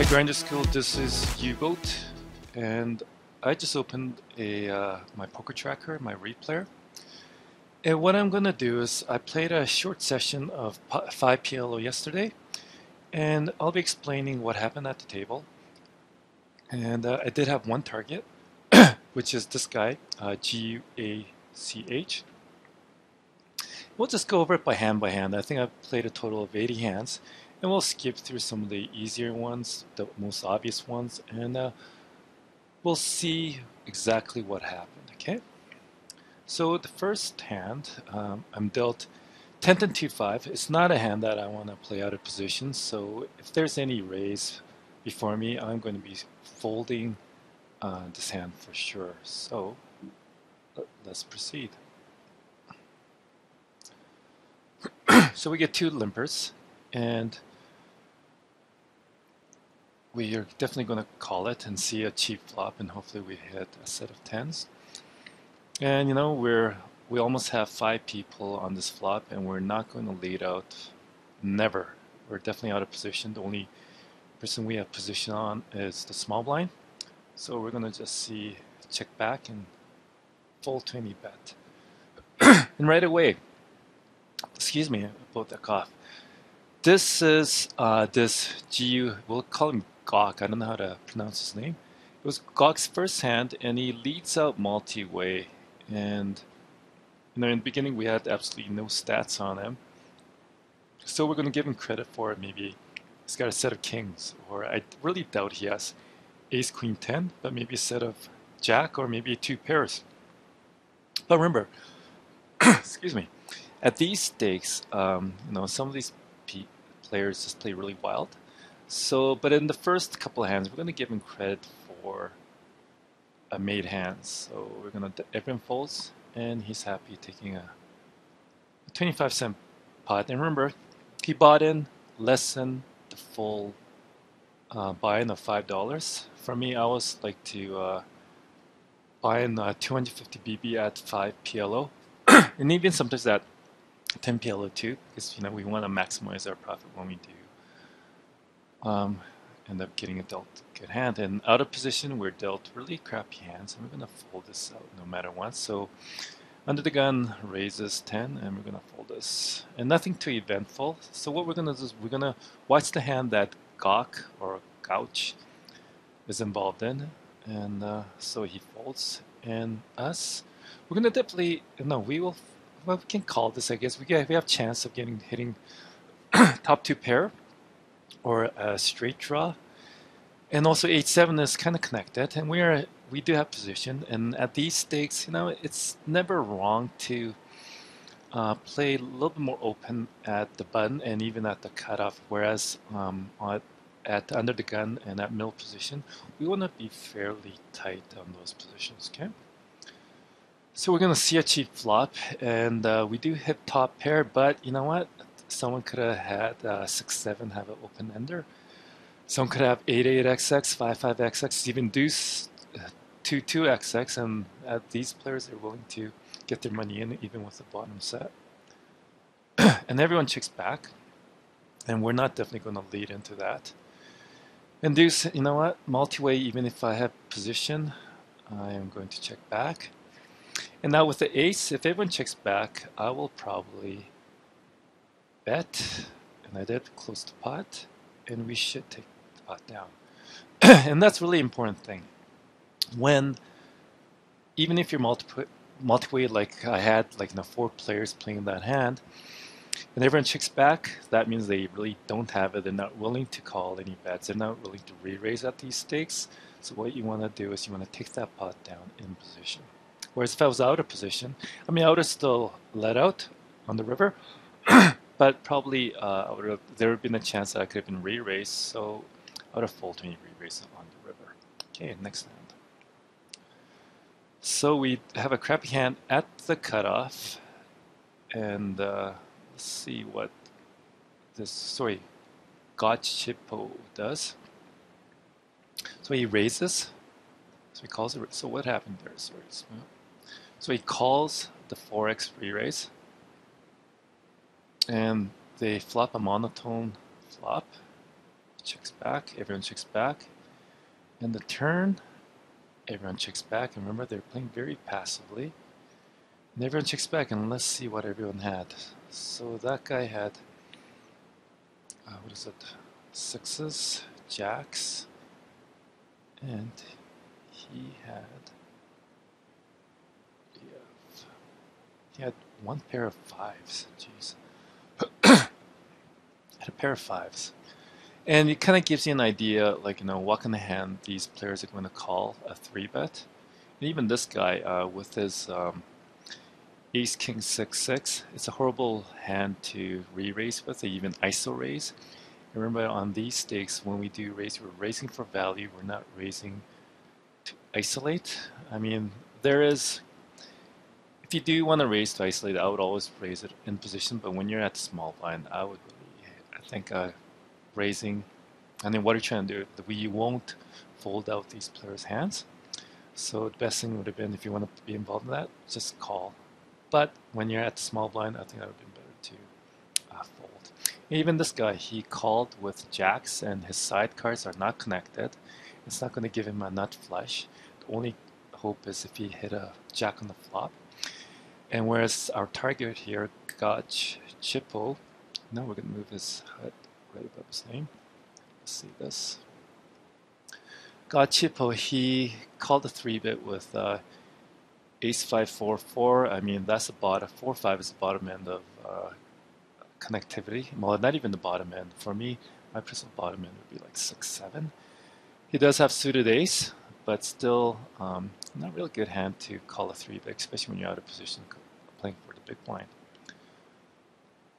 Grinder School, this is Uboat, and I just opened my poker tracker, my replayer. And what I'm gonna do is I played a short session of 5 PLO yesterday, and I'll be explaining what happened at the table. And I did have one target, which is this guy, Guach. We'll just go over it by hand. I think I've played a total of 80 hands, and we'll skip through some of the easier ones, the most obvious ones, and we'll see exactly what happened, okay? So the first hand, I'm dealt 10 and 2-5. It's not a hand that I want to play out of position, so if there's any raise before me, I'm going to be folding this hand for sure. So let's proceed. So we get 2 limpers, and we are definitely going to call it and see a cheap flop, and hopefully we hit a set of 10s. And you know, we almost have 5 people on this flop, and we're not going to lead out. Never. We're definitely out of position. The only person we have position on is the small blind. So we're going to just check back and fold to any bet. And right away, excuse me about that cough. This is this GU, we'll call him Gok. I don't know how to pronounce his name. It was Gok's first hand, and he leads out multi-way. And you know, in the beginning, we had absolutely no stats on him. So we're going to give him credit for it. Maybe he's got a set of kings, or I really doubt he has ace, queen, 10, but maybe a set of jack, or maybe 2 pairs. But remember, excuse me, at these stakes, you know, some of these players just play really wild. So, but in the first couple of hands, we're going to give him credit for a made hand. So we're going to, everyone folds, and he's happy taking a 25-cent pot. And remember, he bought in less than the full buy-in of $5. For me, I always like to buy in 250 BB at 5 PLO, and even sometimes at 10 PLO too, because you know we want to maximize our profit when we do end up getting a dealt good hand. And out of position, we're dealt really crappy hands, and we're going to fold this out no matter what. So under the gun raises 10, and we're going to fold this, and nothing too eventful. So what we're going to do is we're going to watch the hand that Gok or Gouch is involved in, and so he folds, and us, we're going to definitely, no, we will, well, we can call this, I guess. We have chance of hitting top 2 pair or a straight draw, and also 8-7 is kind of connected, and we do have position. And at these stakes, you know, it's never wrong to play a little bit more open at the button and even at the cutoff. Whereas at under the gun and at middle position, we want to be fairly tight on those positions. Okay. So we're going to see a cheap flop, and we do hit top pair, but you know what? Someone could have had 6-7 have an open ender. Someone could have 8-8-XX, 5-5-XX, even deuce 2-2-XX, and these players are willing to get their money in even with the bottom set. And everyone checks back, and we're not definitely going to lead into that. And deuce, you know what? Multi-way, even if I have position, I am going to check back. And now with the ace, if everyone checks back, I will probably bet, and I did close the pot, and we should take the pot down. And that's really important thing. When, even if you're multi-way, like I had, like 4 players playing that hand, and everyone checks back, that means they really don't have it. They're not willing to call any bets. They're not willing to re-raise at these stakes. So what you want to do is you want to take that pot down in position. Whereas if I was out of position, I mean, I would have still let out on the river, but probably there would have been a chance that I could have been re-raised, so I would have folded any re-raise on the river. Okay, next hand. So we have a crappy hand at the cutoff, and let's see what this, Gotchipo does. So he raises, so he calls it, so what happened there? So he calls the 4x re-raise, and they flop a monotone flop, checks back, everyone checks back. And the turn, everyone checks back. And remember, they're playing very passively. And everyone checks back, and let's see what everyone had. So that guy had, what is it, sixes, jacks, and he had, he had one pair of fives. Jeez. Had a pair of fives. And it kind of gives you an idea, like, what kind of hand these players are going to call a 3-bet. And even this guy, with his ace, king, 6-6, it's a horrible hand to re-raise with, or even iso raise. Remember, on these stakes, when we do raise, we're raising for value, we're not raising to isolate. I mean, there is, if you do want to raise to isolate, I would always raise it in position, but when you're at the small blind, I would really, I think raising, and then what you're trying to do, we won't fold out these players' hands. So the best thing would have been, if you want to be involved in that, just call. But when you're at the small blind, I think that would have been better to fold. Even this guy, he called with jacks, and his side cards are not connected. It's not going to give him a nut flush. The only hope is if he hit a jack on the flop. And whereas our target here, Gotch Chippo, now we're going to move his HUD right above his name. Let's see this. Gotch Chippo, he called a 3-bit with ace 5 4 4. I mean, that's the bottom. 4 5 is the bottom end of connectivity. Well, not even the bottom end. For me, my personal bottom end would be like 6 7. He does have suited ace, but still not really good hand to call a 3-bit, especially when you're out of position playing for the big blind.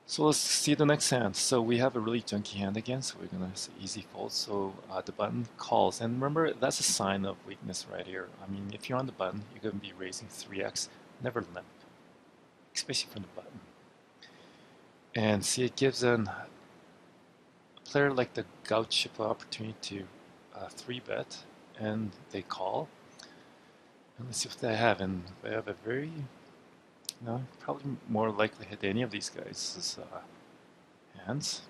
So let's see the next hand. So we have a really junky hand again, so we're going to see easy fold. So the button calls, and remember, that's a sign of weakness right here. I mean, if you're on the button, you're going to be raising 3x, never limp, especially from the button. And see, it gives a player like the Gaucho opportunity to 3-bet, and they call. And let's see what they have, and they have a very, probably more likely hit any of these guys' hands.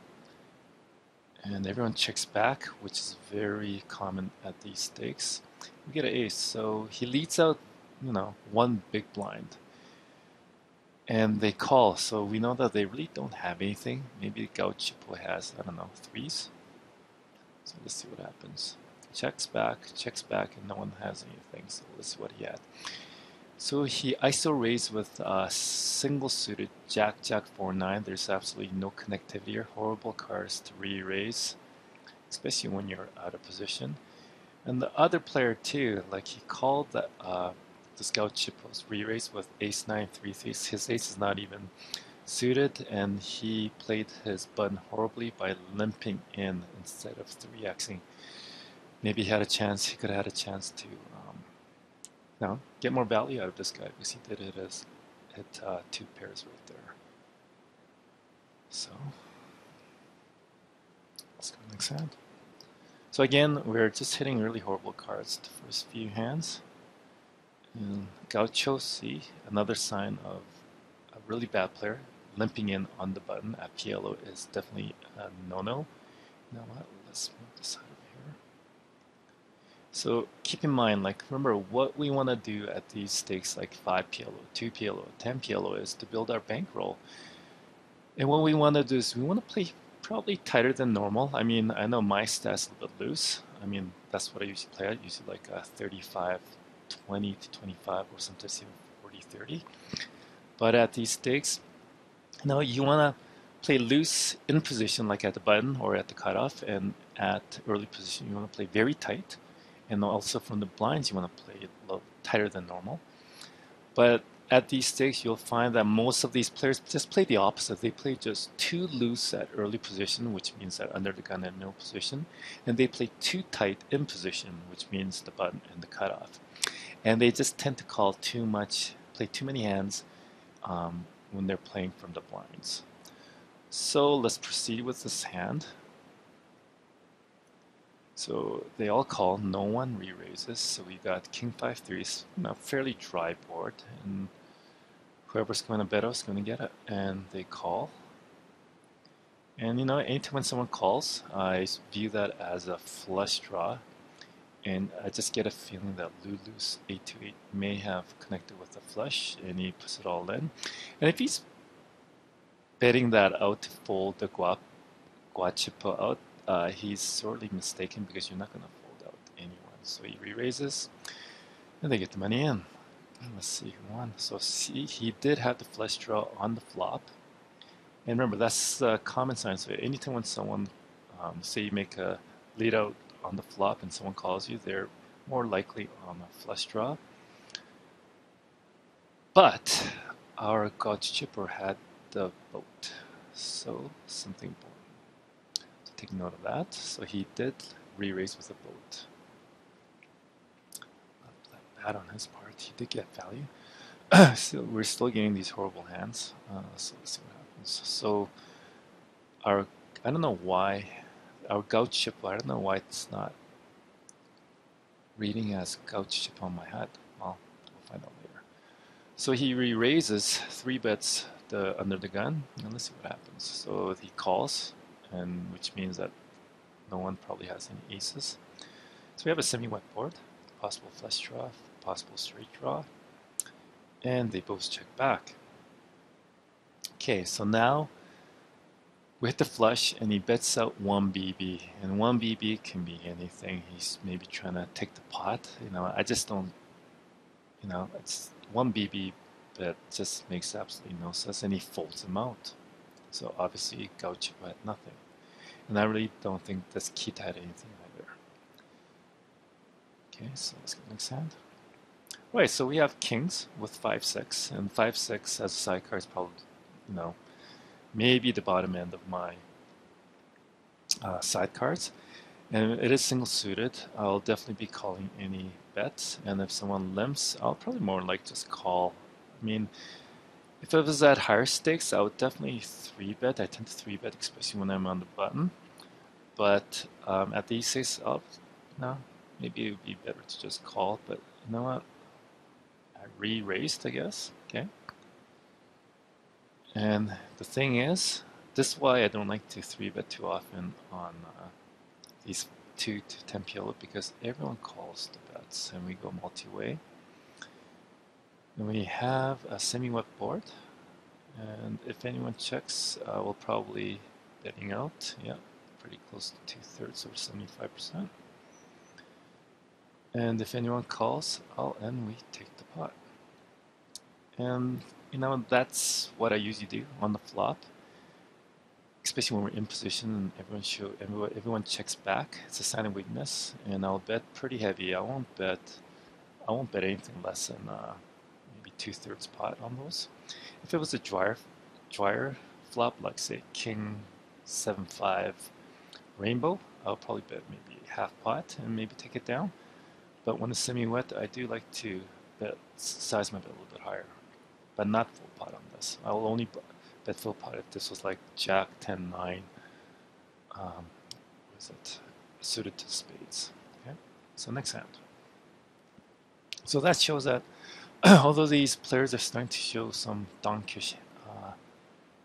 And everyone checks back, which is very common at these stakes. We get an ace, so he leads out, one big blind. And they call, so we know that they really don't have anything. Maybe Gaucho has, I don't know, threes. So let's see what happens. Checks back, and no one has anything, so let's see what he had. So he ISO raised with single suited Jack, Jack 4 9. There's absolutely no connectivity here. Horrible cards to re-raise, especially when you're out of position. And the other player too, like he called the Scout Chipos re-raise with Ace 9 3 3. His ace is not even suited, and he played his button horribly by limping in instead of 3xing. Maybe he had a chance. He could have had a chance to. Get more value out of this guy, because he did hit 2 pairs right there. So let's go next hand. So again, we're just hitting really horrible cards the first few hands. And Gaucho, see, another sign of a really bad player. Limping in on the button at PLO is definitely a no-no. You know what? Let's move this out. So keep in mind, remember what we want to do at these stakes like 5 PLO, 2 PLO, 10 PLO is to build our bankroll. And what we want to do is we want to play probably tighter than normal. I mean, I know my stats a little bit loose. I mean, that's what I usually play at, usually like 35, 20 to 25, or sometimes even 40, 30. But at these stakes, you want to play loose in position, like at the button or at the cutoff, and at early position, you want to play very tight. And also from the blinds, you want to play a little tighter than normal. But at these stakes, you'll find that most of these players just play the opposite. They play just too loose at early position, which means that under the gun and no position. And they play too tight in position, which means the button and the cutoff. And they just tend to call too much, play too many hands when they're playing from the blinds. So let's proceed with this hand. So they all call, no one re-raises. So we got King 5-3, fairly dry board, and whoever's going to bet us is going to get it. And they call. And anytime when someone calls, I view that as a flush draw, and I just get a feeling that Lulu's 828 may have connected with the flush, and he puts it all in. And if he's betting that out to fold the Guachipa out, he's sorely mistaken because you're not going to fold out anyone. So he re-raises, and they get the money in. And let's see who won. So see, he did have the flush draw on the flop. And remember, that's a common sign. So anytime when someone, say you make a lead out on the flop and someone calls you, they're more likely on a flush draw. But our gauge chipper had the boat, so something important. So take note of that. So he did re-raise with a boat. Not that bad on his part. He did get value. So we're still getting these horrible hands. So let's see what happens. So I don't know why our gauge chipper. I don't know why it's not reading as gauge chip on my hat. Well, we'll find out later. So he re-raises 3 bets under the gun, and let's see what happens. So he calls, and which means that no one probably has any aces. So we have a semi-wet board, possible flush draw, possible straight draw, and they both check back. Okay, so now we hit the flush, and he bets out 1 BB, and 1 BB can be anything. He's maybe trying to take the pot. I just don't. It's 1 BB bet just makes absolutely no sense, and he folds him out. So obviously Gaucho had nothing, and I really don't think this Kita had anything either. Okay, so let's get next hand. Right, so we have kings with 5-6, and 5-6 as a sidecar is probably, maybe the bottom end of my sidecards. And it is single suited. I'll definitely be calling any bets, and if someone limps, I'll probably more like just call. I mean, if it was at higher stakes, I would definitely 3-bet. I tend to 3-bet, especially when I'm on the button. But at these 6, maybe it would be better to just call. But you know what? I re-raised, I guess. Okay. And the thing is, this is why I don't like to 3-bet too often on these 2 to 10 PLO, because everyone calls the bets and we go multi-way. And we have a semi-wet board, and if anyone checks, we'll probably betting out. Yeah, pretty close to 2/3 or 75%. And if anyone calls, we take the pot. And that's what I usually do on the flop, especially when we're in position and everyone checks back. It's a sign of weakness, and I'll bet pretty heavy. I won't bet anything less than maybe 2/3 pot on those. If it was a drier flop, like say King 7-5 rainbow, I'll probably bet maybe half pot and maybe take it down. But when it's semi-wet, I do like to size my bet a little bit higher, but not full pot on this. I will only bet full pot if this was like Jack 10-9. What is it? Suited to spades. Okay. So next hand. So that shows that although these players are starting to show some donkish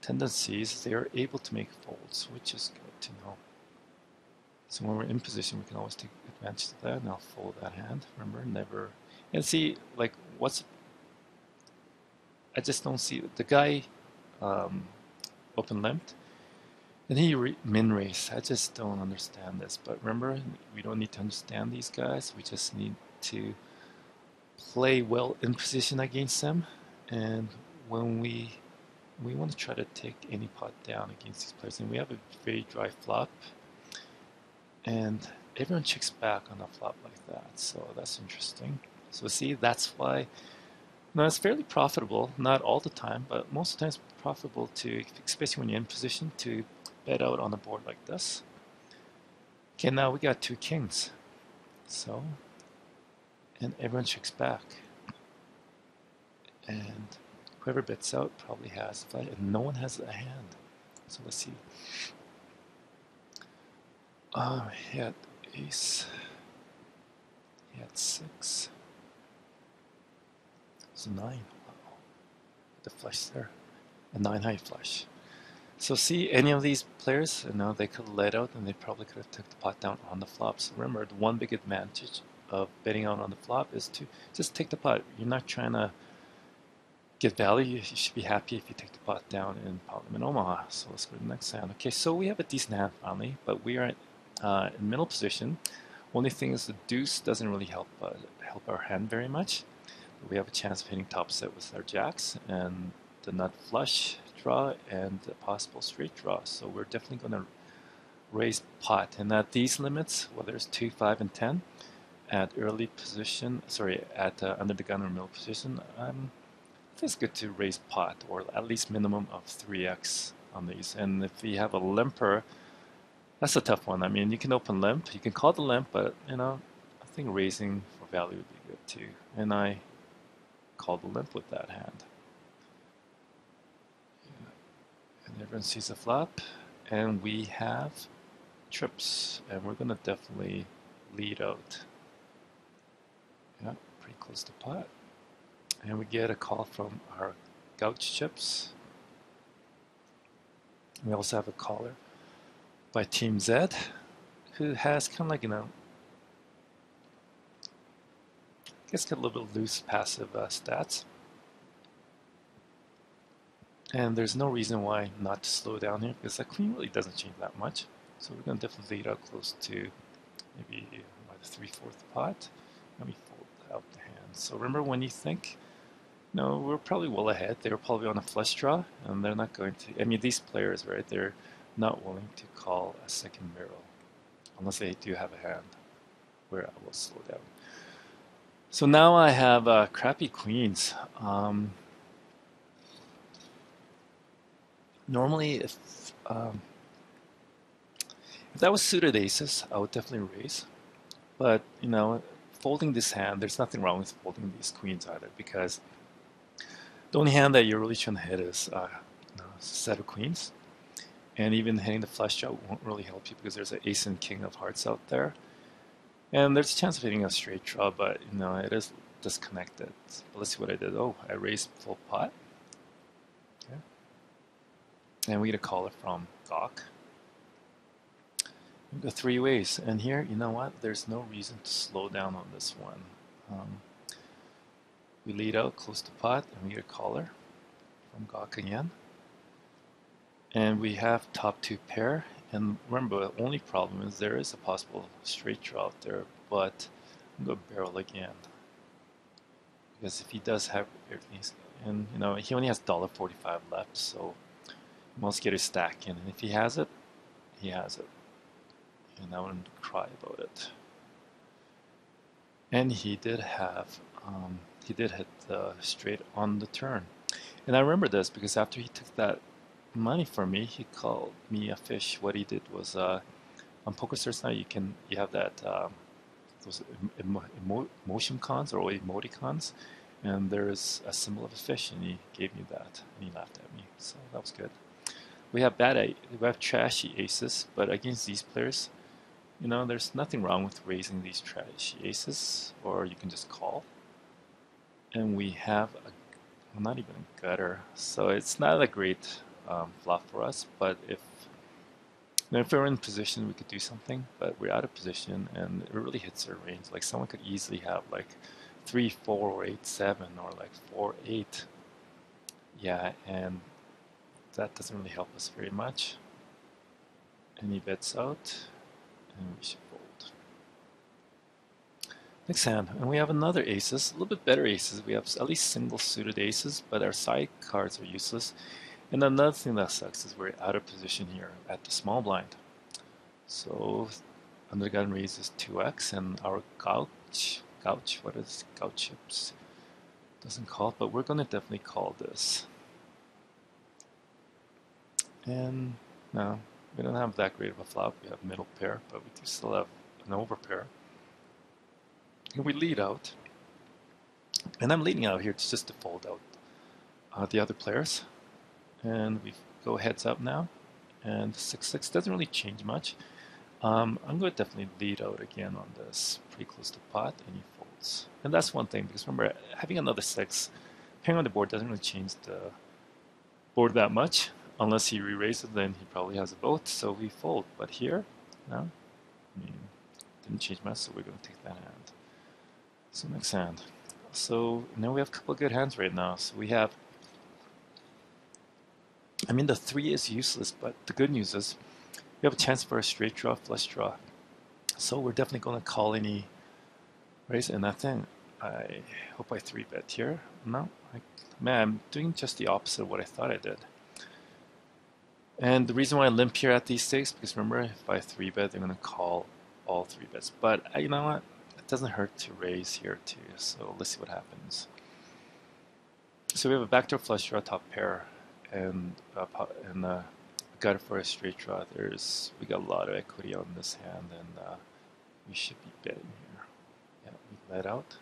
tendencies, they are able to make folds, which is good to know. So when we're in position, we can always take advantage of that, and I'll fold that hand. Remember, never. And see, like, I just don't see the guy open limped, and he min race. I just don't understand this. But remember, we don't need to understand these guys. We just need to play well in position against them, and when we want to try to take any pot down against these players, and we have a very dry flop, and everyone checks back on a flop like that, so that's interesting. So see, that's why it's fairly profitable, not all the time, but most of the time it's profitable to, especially when you're in position, to bet out on a board like this. Okay, now we got 2 kings, so, and everyone checks back, and whoever bets out probably has a flush, and no one has a hand. So let's see. He had ace. He had 6. So 9. Wow. The flush there. A 9 high flush. So see, any of these players, they could have led out and they probably could have took the pot down on the flop. So remember, the one big advantage of betting out on the flop is to just take the pot. You're not trying to get value. You should be happy if you take the pot down in Parliament Omaha. So let's go to the next hand. Okay, so we have a decent hand finally, but we are in middle position. Only thing is the deuce doesn't really help our hand very much. We have a chance of hitting top set with our jacks and the nut flush draw and the possible straight draw. So we're definitely going to raise pot. And at these limits, whether it's 2, 5, and 10, at early position, at under the gun or middle position, I think it's good to raise pot, or at least minimum of 3x on these. And if you have a limper, that's a tough one. I mean, you can open limp, you can call the limp, but I think raising for value would be good too. And I called the limp with that hand. And everyone sees the flop, and we have trips, and we're gonna definitely lead out. Yeah, pretty close to pot. And we get a call from our gouch chips. We also have a caller by Team Z, who has kind of like, I guess got a little bit loose passive stats. And there's no reason why not to slow down here, because the queen really doesn't change that much. So we're going to definitely lead out close to maybe by the 3/4 pot, and we fold out the hand. So remember, when you think, we're probably well ahead. They were probably on a flush draw, and they're not going to. I mean, these players, right? They're not willing to call a second barrel unless they do have a hand where I will slow down. So now I have crappy queens. Normally, if that was suited aces, I would definitely raise. But folding this hand, there's nothing wrong with folding these queens either, because the only hand that you're really trying to hit is a set of queens. And even hitting the flush draw won't really help you, because there's an ace and king of hearts out there. And there's a chance of hitting a straight draw, but it is disconnected. But let's see what I did. Oh, I raised full pot. Okay. And we get a caller from Gawk. We go 3 ways. And here, you know what? There's no reason to slow down on this one. We lead out close to pot, and we get a caller from Gawk again. And we have top 2 pair. And remember, the only problem is there is a possible straight draw out there, but I'm going to barrel again. Because if he does have everything, and he only has $1.45 left, so he must get his stack in. And if he has it, he has it. And I wouldn't cry about it. And he did hit the straight on the turn. And I remember this because after he took that money from me, he called me a fish. What he did was on PokerStars now you have that those emotion cons or emoticons, and there's a symbol of a fish, and he gave me that, and he laughed at me, so that was good. We have trashy aces, but against these players, there's nothing wrong with raising these trashy aces, or you can just call. And we have not even a gutter, so it's not a great flop for us. But if we're in position, we could do something. But we're out of position, and it really hits our range. Like someone could easily have like 3-4 or 8-7 or like 4-8. Yeah, and that doesn't really help us very much. And he bets out, and we should fold. Next hand, and we have another aces, a little bit better aces. We have at least single suited aces, but our side cards are useless. And another thing that sucks is we're out of position here at the small blind. So under the gun raises 2x, and our gouch, what is gouch chips? Doesn't call, but we're going to definitely call this. And no, we don't have that great of a flop. We have middle pair, but we do still have an overpair. And we lead out. And I'm leading out here just to fold out the other players. And we go heads up now. And 6-6 doesn't really change much. I'm going to definitely lead out again on this, pretty close to pot, and he folds. And that's one thing, because remember, having another 6 pairing on the board doesn't really change the board that much. unless he re-raises, then he probably has a boat, so we fold. But here, no, I mean, didn't change much, so we're going to take that hand. So next hand. So now we have a couple of good hands right now. So we have, I mean, the 3 is useless, but the good news is we have a chance for a straight draw, flush draw. So we're definitely going to call any raise, and I think I hope I 3-bet here. No, man, I'm doing just the opposite of what I thought I did. And the reason why I limp here at these stakes, because remember, if I 3-bet, they're going to call all 3 bets. But you know what? It doesn't hurt to raise here too. So let's see what happens. So we have a backdoor flush draw, top pair, and got it for a straight draw. We got a lot of equity on this hand, and we should be betting here. Yeah, we let out.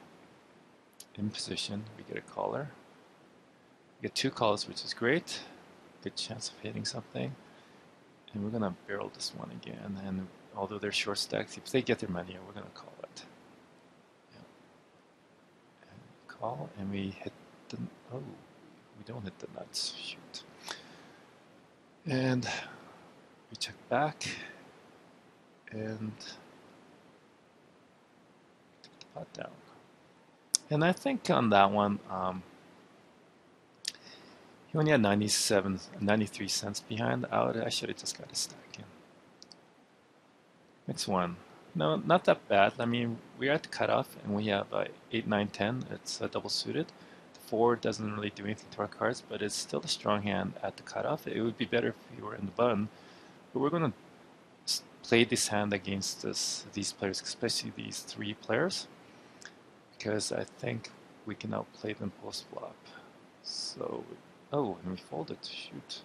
In position, we get a caller. We get 2 calls, which is great. Good chance of hitting something. And we're gonna barrel this one again. And although they're short stacks, if they get their money, we're gonna call it. Yeah. And call, and we hit the, oh, we don't hit the nuts, shoot. And we check back, and take the pot down. And I think on that one, he only had 93 cents behind. I should have just got a stack in. Next one. No, not that bad. I mean, we're at the cutoff, and we have 8, 9, 10. It's double suited. The 4 doesn't really do anything to our cards, but it's still a strong hand at the cutoff. It would be better if we were in the button, but we're going to play this hand against these players, especially these 3 players, because I think we can outplay them post-flop. So, oh, and we folded. Shoot.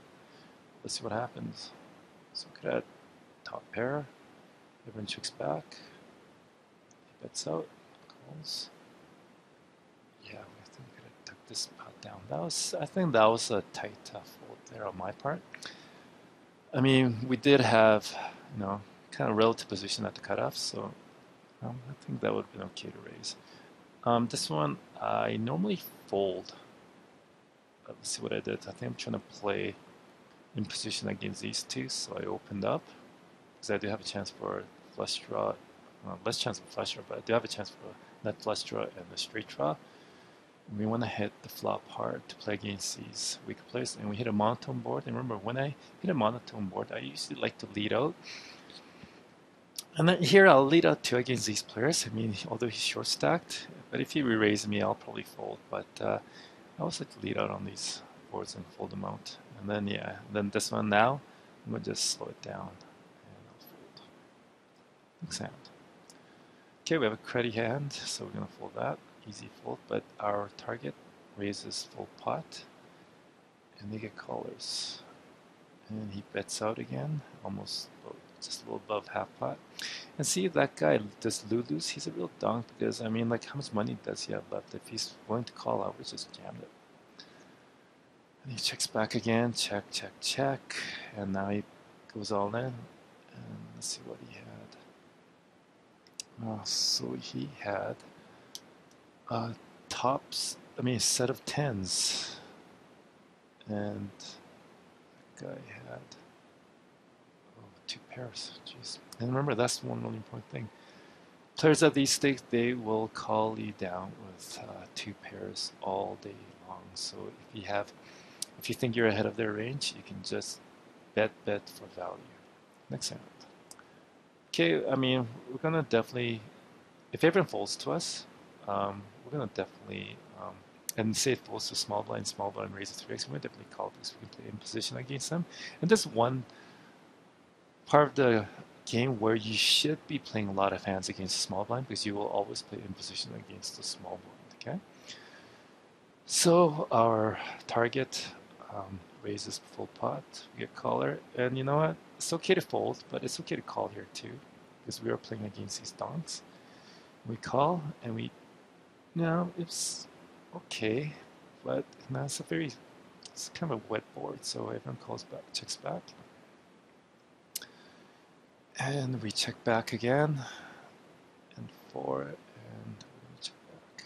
Let's see what happens. So look at that top pair. Everyone checks back. He bets out. Calls. Yeah, I think we could have took this pot down. I think that was a tight fold there on my part. I mean, we did have, kind of relative position at the cutoff, so I think that would have been okay to raise. This one, I normally fold. Let's see what I did. I think I'm trying to play in position against these 2, so I opened up because I do have a chance for flush draw. Less chance for flush draw, but I do have a chance for net flush draw and a straight draw. And we want to hit the flop hard to play against these weaker players, and we hit a monotone board. And remember, when I hit a monotone board, I usually like to lead out. And then here I'll lead out 2 against these players. I mean, although he's short stacked, but if he re-raises me, I'll probably fold. But I always like to lead out on these boards and fold them out. And then, yeah, then this one now, I'm going to just slow it down and I'll fold. Next hand. Okay, we have a credit hand, so we're going to fold that. Easy fold, but our target raises full pot, and they get callers. And he bets out again, almost just a little above half pot. And see, that guy, this Lulu's, he's a real donk because, I mean, like, how much money does he have left? If he's willing to call out, we just jammed it. And he checks back again, check, check, check, and now he goes all in. And let's see what he had. So he had a set of 10s, and that guy had 2 pairs. Jeez. And remember, that's one really important thing. Players at these stakes, they will call you down with 2 pairs all day long. So if you think you're ahead of their range, you can just bet for value. Next hand. Okay, I mean, we're gonna definitely, if everyone folds to us, we're gonna definitely, and say it folds to small blind raises 3x, we're gonna definitely call because we can play in position against them. And this one part of the game where you should be playing a lot of hands against the small blind because you will always play in position against the small blind, okay? So our target raises full pot, we get caller, and you know what? It's okay to fold, but it's okay to call here too, because we are playing against these donks. We call, and it's okay, but it's kind of a wet board, so everyone calls back, checks back. And we check back again, and 4, and we check back.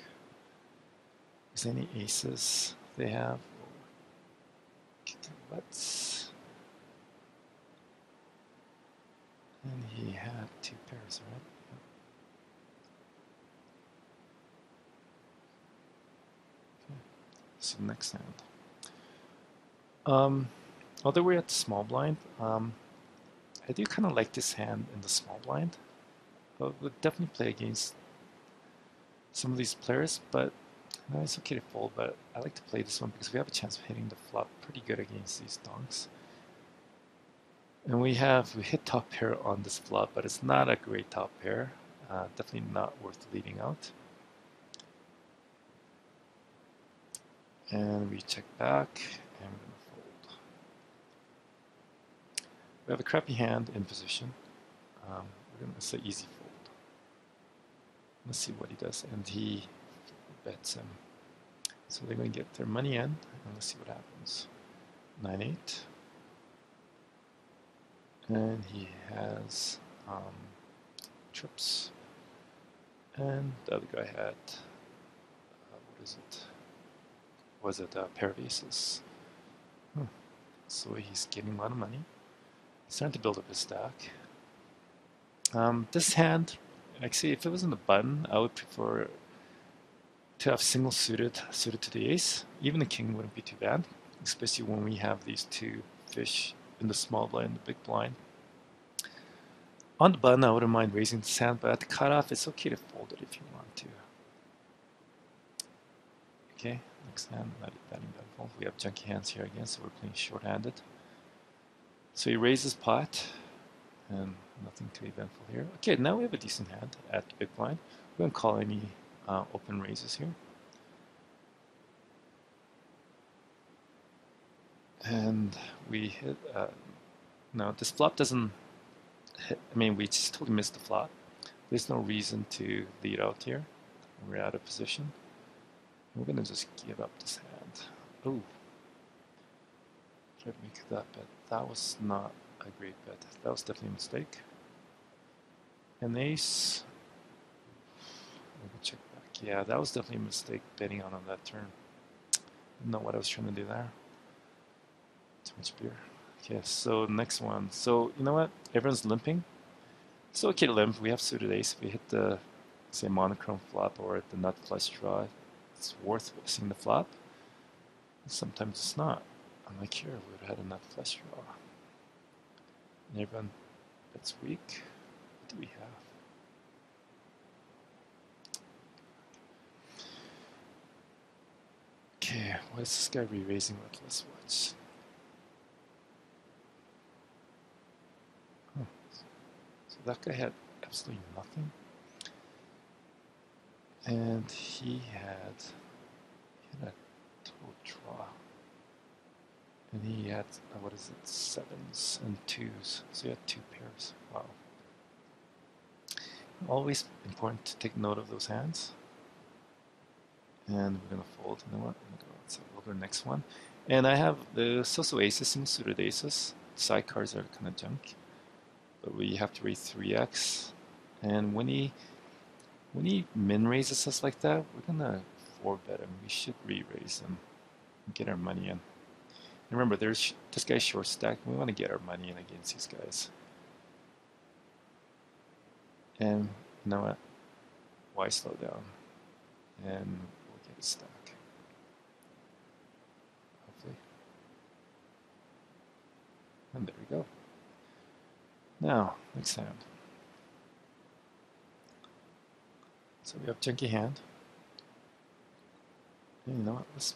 Is there any aces they have? Let's And he had two pairs, right? Okay. So next hand. Although we're at the small blind, I do kind of like this hand in the small blind. I would definitely play against some of these players, but no, it's okay to fold. But I like to play this one because we have a chance of hitting the flop pretty good against these donks. And we hit top pair on this flop, but it's not a great top pair. Definitely not worth leading out. And we check back, and we're going to fold. We have a crappy hand in position. We're going to say easy fold. Let's see what he does, and he bets him. So they're going to get their money in, and let's see what happens. 9-8. And he has trips. And the other guy had, what is it? Was it a pair of aces? So he's getting a lot of money. He's starting to build up his stack. This hand, actually, if it was in the button, I would prefer to have single suited to the ace. Even the king wouldn't be too bad, especially when we have these two fish in the small blind and the big blind. On the button, I wouldn't mind raising this hand, but at the cutoff, it's okay to fold it if you want to. Okay, next hand, not that eventful. We have junky hands here again, so we're playing short-handed. So he raises pot, and nothing too eventful here. Okay, now we have a decent hand at the big blind. We don't call any open raises here. And we hit, no, this flop doesn't hit, I mean, we just totally missed the flop. There's no reason to lead out here. We're out of position. We're gonna just give up this hand. Oh, try to make that bet. That was not a great bet. That was definitely a mistake. An ace. Let me check back. Yeah, that was definitely a mistake betting on that turn. Didn't know what I was trying to do there. Too much beer. Okay, so next one. So you know what? Everyone's limping. It's okay to limp. We have suited ace. If we hit the, say, monochrome flop or the nut flush draw, it's worth seeing the flop. Sometimes it's not. Unlike here, we would have had a nut flush draw. And everyone bets weak. What do we have? Okay, what is this guy re-raising with? Let's watch. Oh, so that guy had absolutely nothing. And he had a total draw. And he had, what is it, sevens and twos. So he had two pairs. Wow. Always important to take note of those hands. And we're going to fold. You know what? I'm going to go outside. We'll go to the next one. And I have the so-so aces, single suited aces. Sidecars are kind of junk. But we have to raise 3x. And when he min raises us like that, we're going to 4-bet him. We should re-raise him and get our money in. And remember, this guy's short stack. We want to get our money in against these guys. And you know what? Why slow down? And we'll get a stack. Hopefully. And there we go. Now, next hand. So we have junky hand. And you know what? Let's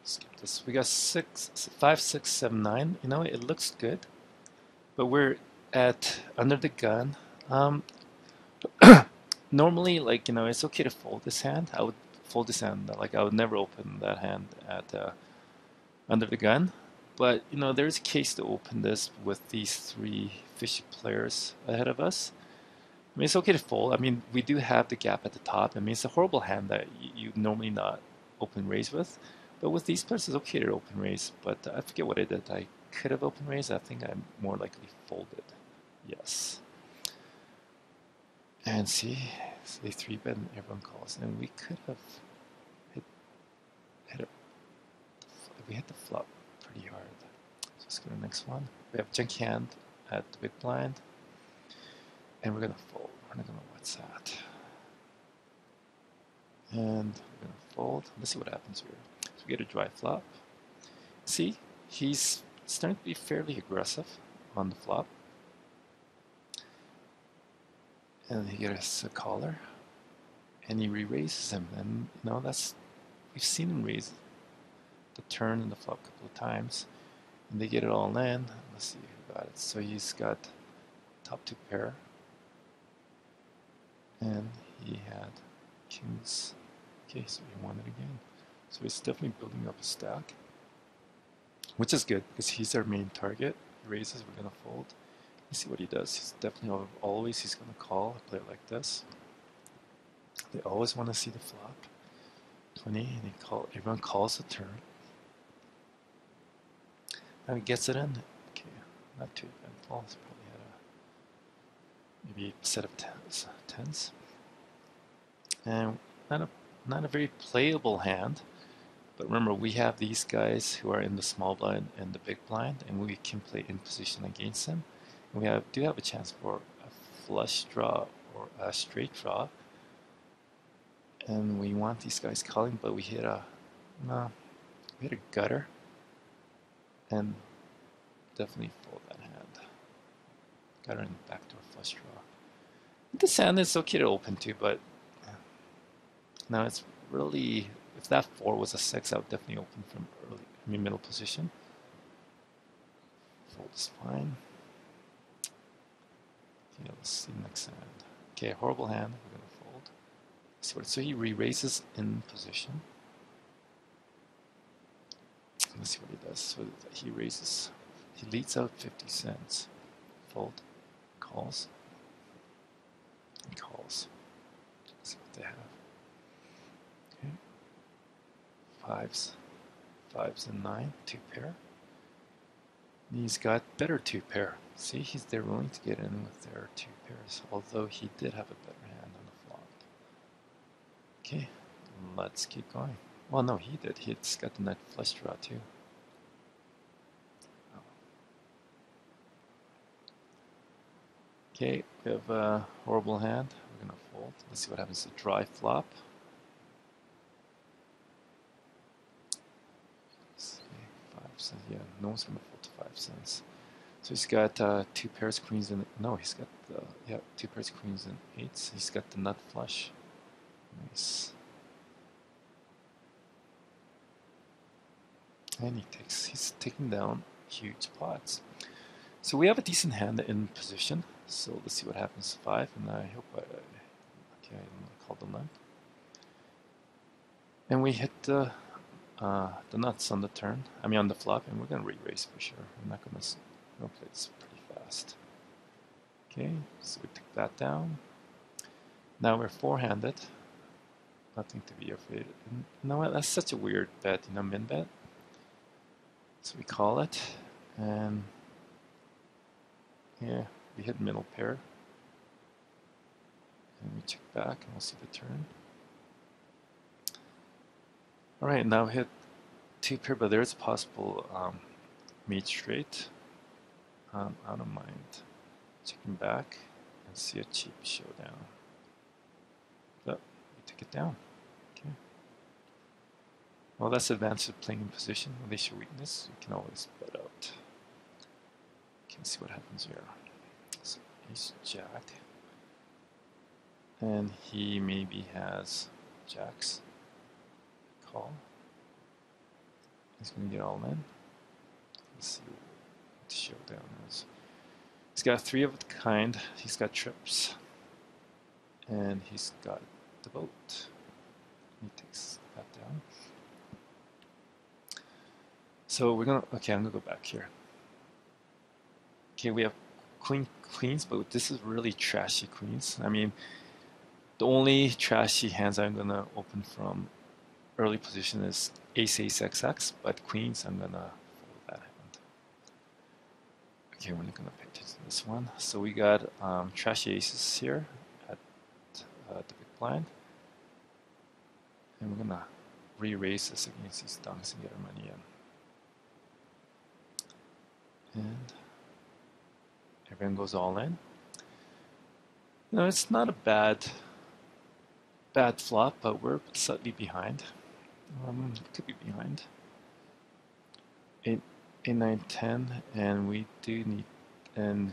skip this. We got 5, 6, 7, 9. You know, it looks good. But we're at under the gun. Normally, like, you know, it's okay to fold this hand. I would fold this hand. Like, I would never open that hand at under the gun. But, you know, there's a case to open this with these 3 fishy players ahead of us. I mean, it's okay to fold. I mean, we do have the gap at the top. I mean, it's a horrible hand that you normally not open raise with. But with these players, it's okay to open raise. But I forget what I did. I could have open raised. I think I more likely folded. Yes. And see, so they 3-bet and everyone calls. And we could have we hit the flop pretty hard. So let's go to the next one. We have junk hand at the big blind. And we're gonna fold. We're not gonna what's that. And we're gonna fold. Let's see what happens here. So we get a dry flop. See, he's starting to be fairly aggressive on the flop. And he gets a caller. And he re-raises him. And you know, we've seen him raise the turn and the flop a couple of times. And they get it all in. Let's see who got it. So he's got top two pair. And he had kings. Okay, so he won it again. So he's definitely building up a stack, which is good because he's our main target. He raises, we're gonna fold. Let's see what he does. He's definitely he's gonna call. I play it like this. They always want to see the flop. 20, and everyone calls the turn. Now he gets it in. Okay, not too eventful. He's probably had maybe a set of tens. And not a very playable hand. But remember, we have these guys who are in the small blind and the big blind, and we can play in position against them. And we do have a chance for a flush draw or a straight draw. And we want these guys calling, but we hit a gutter, and definitely fold that hand. Gutter and backdoor flush draw. This hand is okay to open to, but now it's really, if that 4 was a 6, I would definitely open from middle position. Fold is fine. Okay, let's see next hand. Okay, horrible hand. We're gonna fold. So he re-raises in position. Let's see what he does. So he raises. He leads out 50 cents. Fold. Calls. And calls. Let's see what they have. Okay. Fives and 9. 2 pair. And he's got better 2 pair. See, they're willing to get in with their 2 pairs, although he did have a better hand on the flop. Okay, let's keep going. Well, no, he did. He's got the nut flush draw too. Okay, we have a horrible hand. We're gonna fold. Let's see what happens to dry flop. Let's see, 5 cents. Yeah, no one's gonna fold to 5 cents. So he's got 2 pairs queens and no, he's got 2 pairs queens and 8s. He's got the nut flush. Nice. And he's taking down huge pots. So we have a decent hand in position. So let's see what happens. 5, and I hope I call the nut. And we hit the nuts on the turn. I mean on the flop, and we're gonna re-raise for sure. I'm not gonna play this pretty fast. Okay, so we took that down. Now we're 4-handed. Nothing to be afraid of. You know what? That's such a weird bet, min bet. So we call it, and yeah, we hit middle pair. And we check back, and we'll see the turn. Alright, now we hit 2 pair, but there's a possible mate straight. Out of mind. Checking back and see a cheap showdown. But we took it down. Okay. Well, that's the advantage of playing in position. When they show weakness, you can always bet out. You can see what happens here. So ace jack. And he maybe has jacks. Call. He's going to get all in. Let's see what the showdown is. He's got 3 of a kind. He's got trips. And he's got the boat. He takes that down. So we're gonna, okay, I'm gonna go back here. Okay, we have queens, but this is really trashy queens. I mean, the only trashy hands I'm gonna open from early position is ace, XX, but queens, I'm gonna fold that hand. Okay, we're not gonna pay attention to this one. So we got trashy aces here at the big blind. And we're gonna re-raise this against these donks and get our money in. And everyone goes all in. No, it's not a bad flop, but we're slightly behind. Could be behind. 8, 8, 9, 10, and we do need to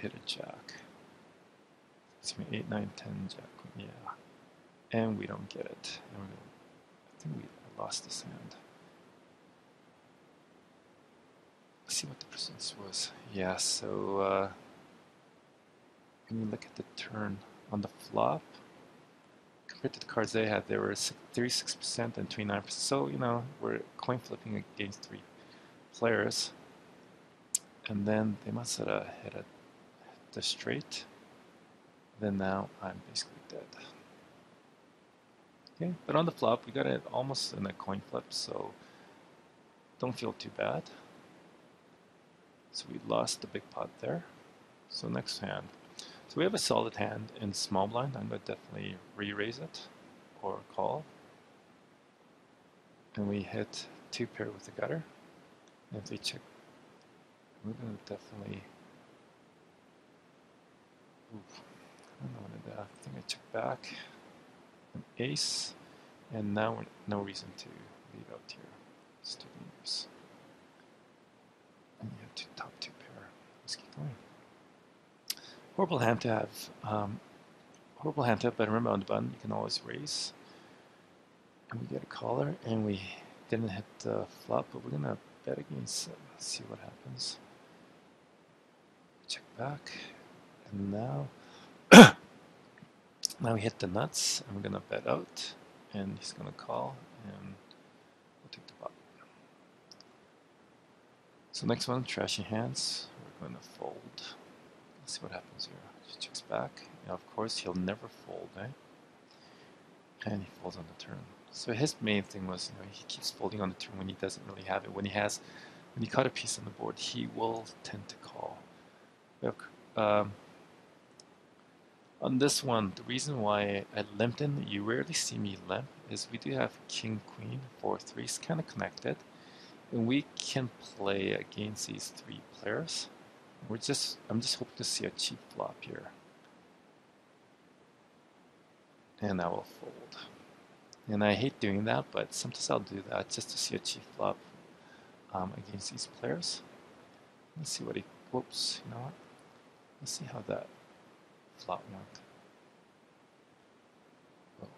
hit a jack. Excuse me, 8, 9, 10, jack. Yeah, and we don't get it. I think we lost this hand. Let's see what the percent was. Yeah, so when you look at the turn on the flop, compared to the cards they had, they were 36% and 29%. So, you know, we're coin flipping against 3 players. And then they must have hit the straight. Then now I'm basically dead. Okay, but on the flop, we got it almost in a coin flip, so don't feel too bad. So we lost the big pot there. So next hand. So we have a solid hand in small blind. I'm going to definitely re-raise it or call. And we hit 2 pair with the gutter. And if they check, we're going to definitely... Oof, I don't know what to do. I think I check back. An ace. And now no reason to leave out here. Just 2 leaves. And you have top 2 pair. Let's keep going. Horrible hand to have. Horrible hand to have, but remember on the button you can always raise. And we get a caller, and we didn't hit the flop, but we're gonna bet against it. Let's see what happens. Check back, and now now we hit the nuts, and we're gonna bet out, and he's gonna call, and we'll take the pot. So next one, trashy hands. We're gonna fold. Let's see what happens here. He checks back. Now, of course, he'll never fold, eh? And he folds on the turn. So his main thing was, you know, he keeps folding on the turn when he doesn't really have it. When he caught a piece on the board, he will tend to call. On this one, the reason why I limped in, you rarely see me limp, is we do have king, queen, 4-3s kind of connected, and we can play against these 3 players. I'm just hoping to see a cheap flop here. And I will fold. And I hate doing that, but sometimes I'll do that just to see a cheap flop against these players. Let's see what he, whoops, you know what? Let's see how that flop went. Oh,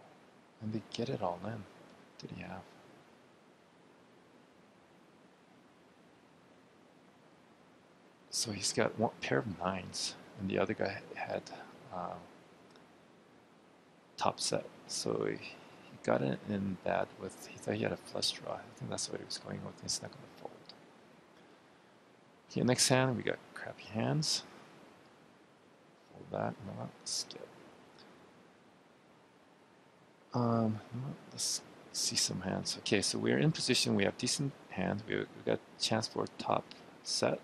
and they get it all in. What did he have? So he's got one pair of 9s, and the other guy had top set. So he got it in bad with, he thought he had a flush draw. I think that's what he was going with. He's not going to fold. Okay, next hand, we got crappy hands. Fold that. You know what? Let's get. Let's see some hands. Okay, so we're in position. We have decent hand. We got chance for top set.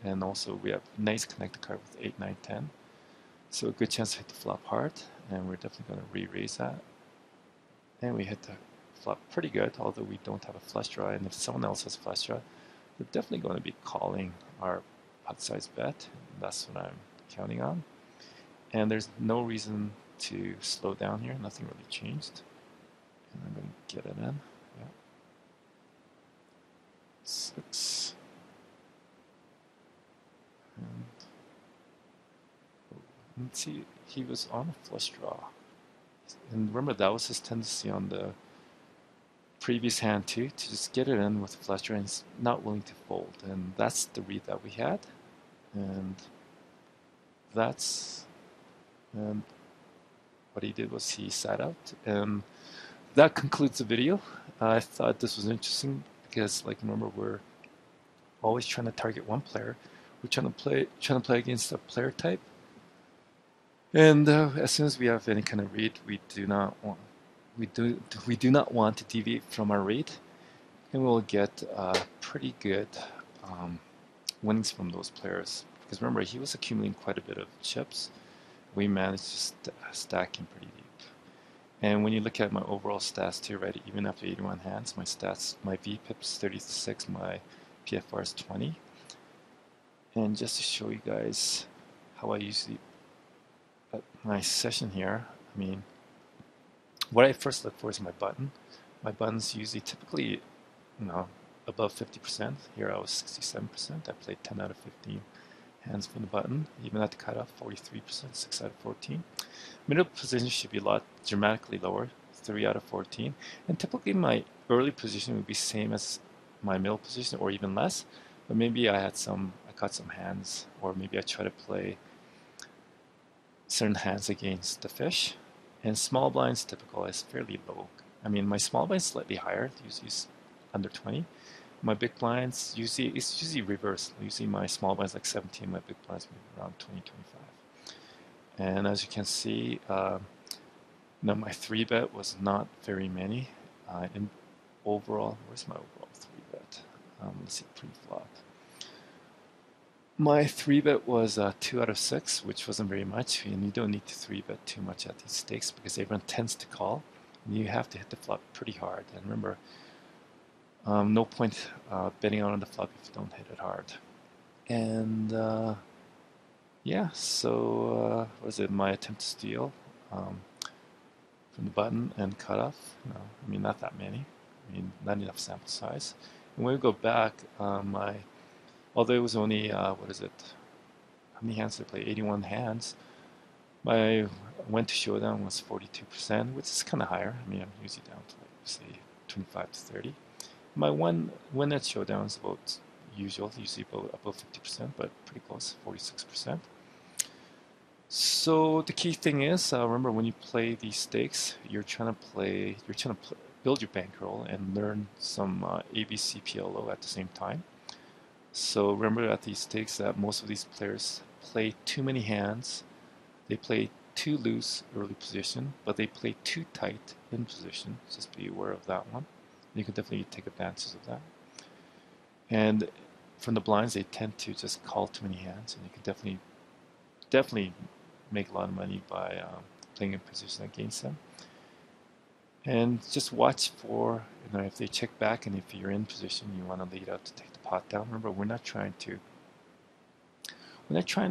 And also we have nice connected card with 8, 9, 10. So a good chance to hit the flop hard, and we're definitely going to re-raise that. And we hit the flop pretty good, although we don't have a flush draw, and if someone else has a flush draw, we're definitely going to be calling our pot size bet. That's what I'm counting on. And there's no reason to slow down here, nothing really changed. And I'm going to get it in. Yeah. 6. And let's see, he was on a flush draw. And remember, that was his tendency on the previous hand too, to just get it in with a flush draw and he's not willing to fold. And that's the read that we had. And what he did was he sat out. And that concludes the video. I thought this was interesting because, like, remember, we're always trying to target one player. We're trying to play against a player type. And as soon as we have any kind of read, we do not want to deviate from our read, and we'll get pretty good winnings from those players. Because remember, he was accumulating quite a bit of chips. We managed to stack him pretty deep. And when you look at my overall stats too, right, even after 81 hands, my stats, my VPIP is 36, my PFR is 20. And just to show you guys how I usually my session here, I mean, what I first look for is my button. My button's usually typically, you know, above 50%. Here I was 67%. I played 10 out of 15 hands from the button. Even at the cutoff, 43%, 6 out of 14. Middle position should be a lot dramatically lower, 3 out of 14. And typically my early position would be same as my middle position or even less. But maybe I caught some hands, or maybe I try to play certain hands against the fish. And small blinds typical is fairly low. I mean, my small blinds slightly higher, usually under 20. My big blinds it's usually reversed. Usually my small blinds like 17, my big blinds maybe around 20, 25. And as you can see, now my 3-bet was not very many. In overall, where's my overall 3-bet? Let's see, pre-flop. My 3-bet was 2 out of 6, which wasn't very much, and you don't need to 3-bet too much at these stakes because everyone tends to call, and you have to hit the flop pretty hard. And remember, no point betting out on the flop if you don't hit it hard. And yeah, so what is it? My attempt to steal from the button and cutoff. No, I mean not that many. I mean not enough sample size. And when we go back, although it was only what is it? How many hands did I play? 81 hands. My went to showdown was 42%, which is kind of higher. I mean I'm usually down to like say 25 to 30. My win at showdown is about usual, usually above 50%, but pretty close, 46%. So the key thing is, remember when you play these stakes, you're trying to build your bankroll and learn some ABC PLO at the same time. So remember at these stakes that most of these players play too many hands, they play too loose early position, but they play too tight in position. Just be aware of that one. You can definitely take advantage of that. And from the blinds, they tend to just call too many hands, and you can definitely make a lot of money by playing in position against them. And just watch for, if they check back, and if you're in position, you want to lead out to take the pot down. Remember, we're not trying to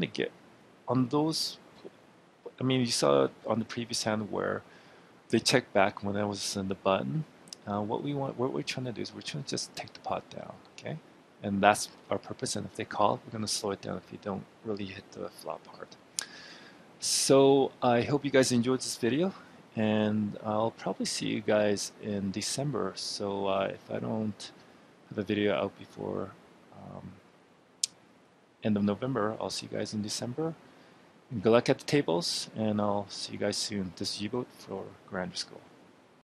get on those. I mean, you saw on the previous hand where they checked back when I was in the button. What we're trying to do is we're trying to just take the pot down, okay? And that's our purpose. And if they call, we're going to slow it down if you don't really hit the flop hard. So I hope you guys enjoyed this video, and I'll probably see you guys in December. So if I don't have a video out before end of November, I'll see you guys in December. And good luck at the tables, and I'll see you guys soon. This is Uboat for Grander School.